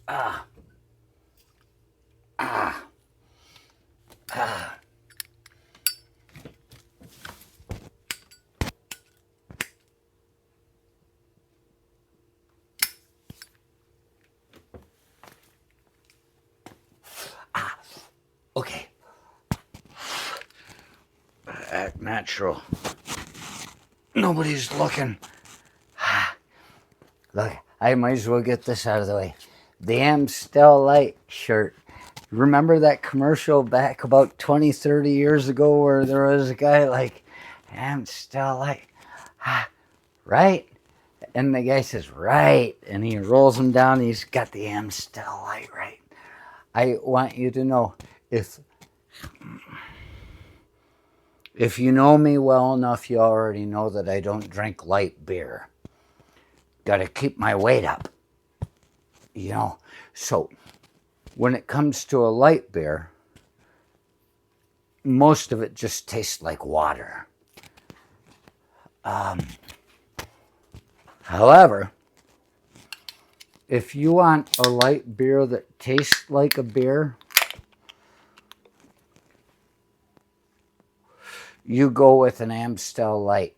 Ah, ah, ah. Okay. Act natural. Nobody's looking. Look, I might as well get this out of the way. The Amstel Light shirt. Remember that commercial back about 20, 30 years ago where there was a guy like, Amstel Light, right? And the guy says, right. And he rolls him down. He's got the Amstel Light, right? I want you to know, if you know me well enough, you already know that I don't drink light beer. Got to keep my weight up, you know. So when it comes to a light beer, most of it just tastes like water. However, if you want a light beer that tastes like a beer, you go with an Amstel Light.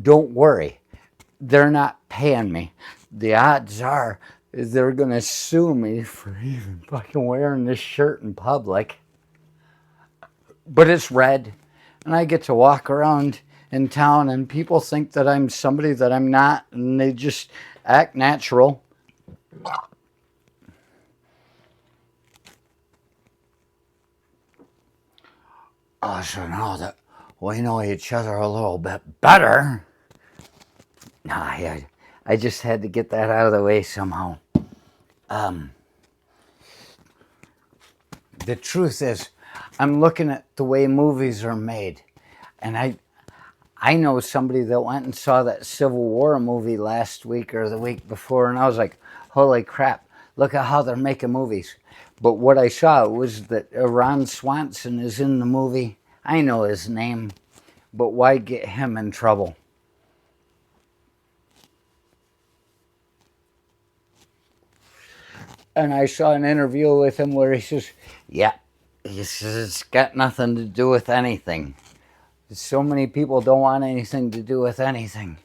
Don't worry, they're not paying me. The odds are they're going to sue me for even fucking wearing this shirt in public. But it's red, and I get to walk around in town, and people think that I'm somebody that I'm not, and they just act natural. Oh, so now that we know each other a little bit better, I just had to get that out of the way somehow. The truth is, I'm looking at the way movies are made, and I know somebody that went and saw that Civil War movie last week or the week before, and I was like, holy crap, look at how they're making movies. But what I saw was that Ron Swanson is in the movie. I know his name, but why get him in trouble? And I saw an interview with him where he says, yeah, he says it's got nothing to do with anything. So many people don't want anything to do with anything.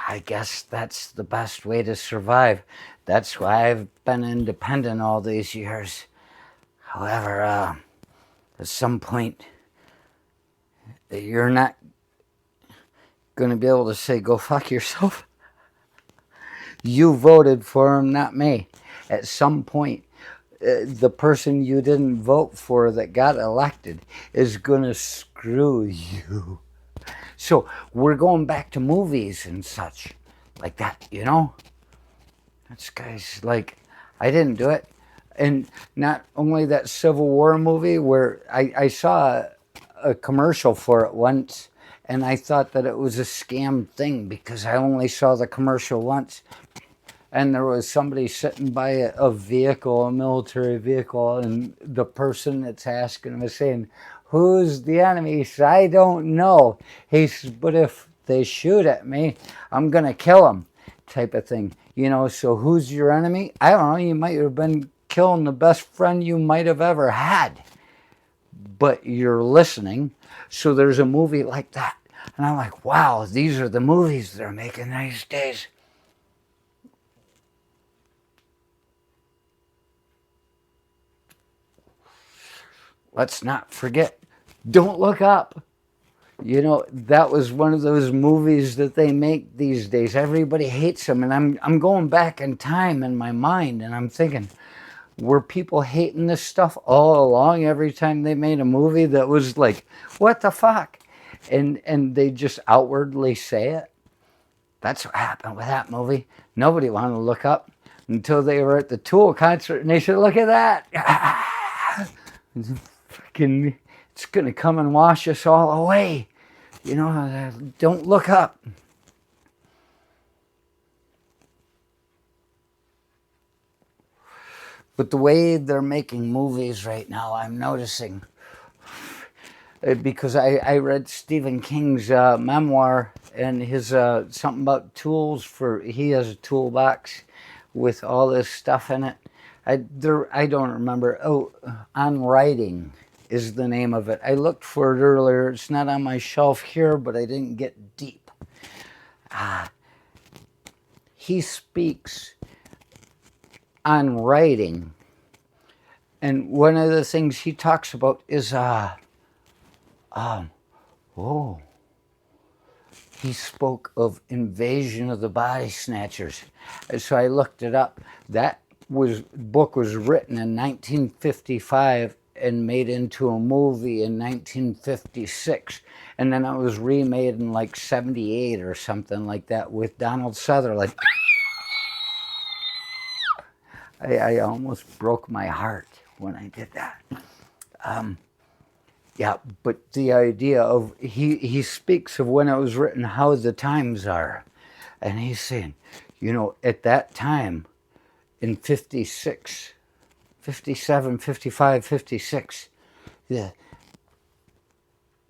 I guess that's the best way to survive. That's why I've been independent all these years. However, at some point, you're not going to be able to say, go fuck yourself. You voted for him, not me. At some point, the person you didn't vote for that got elected is going to screw you. So we're going back to movies and such like that, you know? That's guys like, I didn't do it. And not only that Civil War movie where I saw a commercial for it once, and I thought that it was a scam thing because I only saw the commercial once. And there was somebody sitting by a vehicle, a military vehicle, and the person that's asking him is saying, who's the enemy? He said, I don't know. He says, but if they shoot at me, I'm going to kill them, type of thing. You know, so who's your enemy? I don't know. You might have been killing the best friend you might have ever had. But you're listening. So there's a movie like that. And I'm like, wow, these are the movies they're making these days. Let's not forget, Don't Look Up. You know, that was one of those movies that they make these days. Everybody hates them. And I'm going back in time in my mind, and I'm thinking, were people hating this stuff all along every time they made a movie that was like, what the fuck? And they just outwardly say it. That's what happened with that movie. Nobody wanted to look up until they were at the Tool concert, and they said, look at that. Fucking, it's going to come and wash us all away. You know, don't look up. But the way they're making movies right now, I'm noticing, because I read Stephen King's memoir and his something about tools for, he has a toolbox with all this stuff in it. I don't remember. Oh, On Writing is the name of it. I looked for it earlier. It's not on my shelf here, but I didn't get deep. He speaks on writing, and one of the things he talks about is he spoke of Invasion of the Body Snatchers. So I looked it up. That book was written in 1955 and made into a movie in 1956. And then it was remade in like 78 or something like that with Donald Sutherland. I almost broke my heart when I did that. Yeah, but the idea of, he speaks of when it was written, how the times are. And he's saying, you know, at that time, in 56, 57, 55, 56, yeah,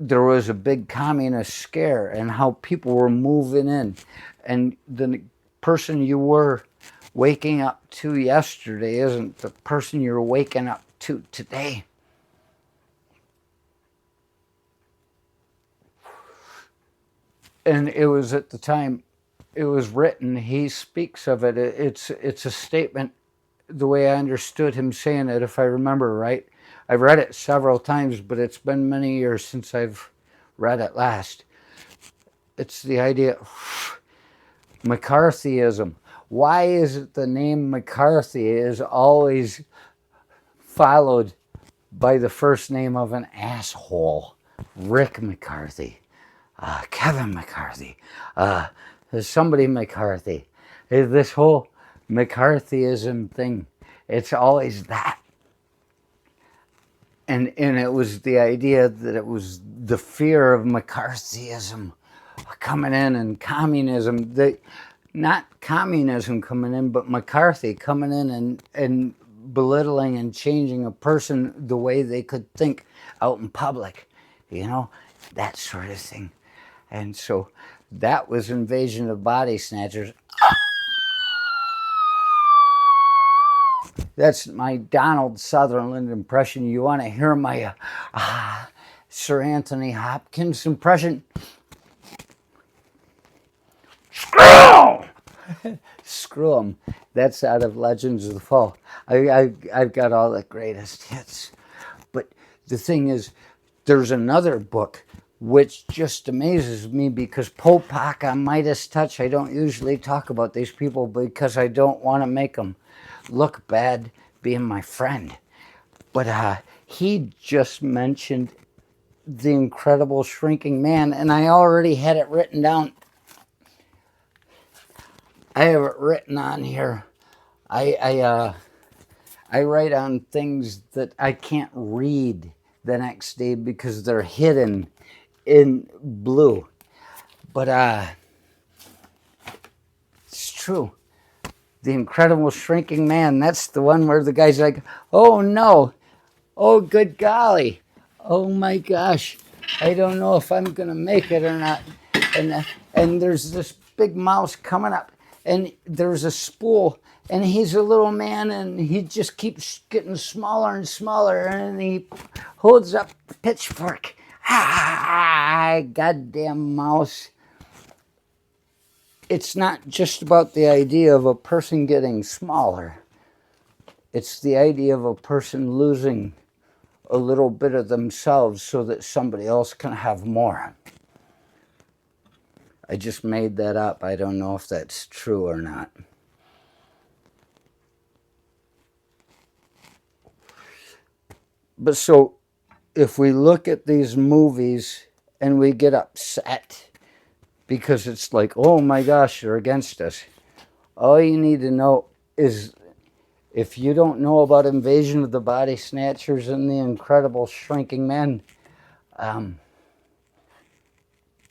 there was a big communist scare, and how people were moving in. And the person you were waking up to yesterday isn't the person you're waking up to today. And it was at the time it was written, he speaks of it. It's a statement, the way I understood him saying it, if I remember right. I've read it several times, but it's been many years since I've read it last. It's the idea, McCarthyism. Why is it the name McCarthy is always followed by the first name of an asshole? Rick McCarthy. Kevin McCarthy, somebody McCarthy. This whole McCarthyism thing, it's always that. And it was the idea that it was the fear of McCarthyism coming in, and communism, not communism coming in, but McCarthy coming in and belittling and changing a person the way they could think out in public, you know, that sort of thing. And so that was Invasion of Body Snatchers. That's my Donald Sutherland impression. You want to hear my Sir Anthony Hopkins impression? Screw him. That's out of Legends of the Fall. I've got all the greatest hits. But the thing is, there's another book which just amazes me, because Popak on Midas Touch, I don't usually talk about these people because I don't want to make them look bad being my friend. But he just mentioned The Incredible Shrinking Man, and I already had it written down. I have it written on here. I write on things that I can't read the next day because they're hidden in blue. But it's true. The Incredible Shrinking Man, that's the one where the guy's like, oh no, oh good golly, oh my gosh, I don't know if I'm gonna make it or not. And there's this big mouse coming up, and there's a spool, and he's a little man, and he just keeps getting smaller and smaller, and he holds up the pitchfork. Goddamn mouse. It's not just about the idea of a person getting smaller. It's the idea of a person losing a little bit of themselves so that somebody else can have more. I just made that up. I don't know if that's true or not. But so, if we look at these movies and we get upset because it's like, oh my gosh, they're against us, all you need to know is, if you don't know about Invasion of the Body Snatchers and The Incredible Shrinking Man,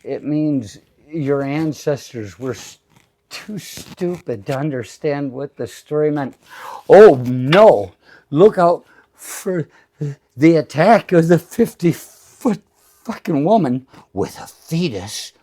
it means your ancestors were too stupid to understand what the story meant. Oh no, look out for the attack of the 50-foot fucking woman with a fetus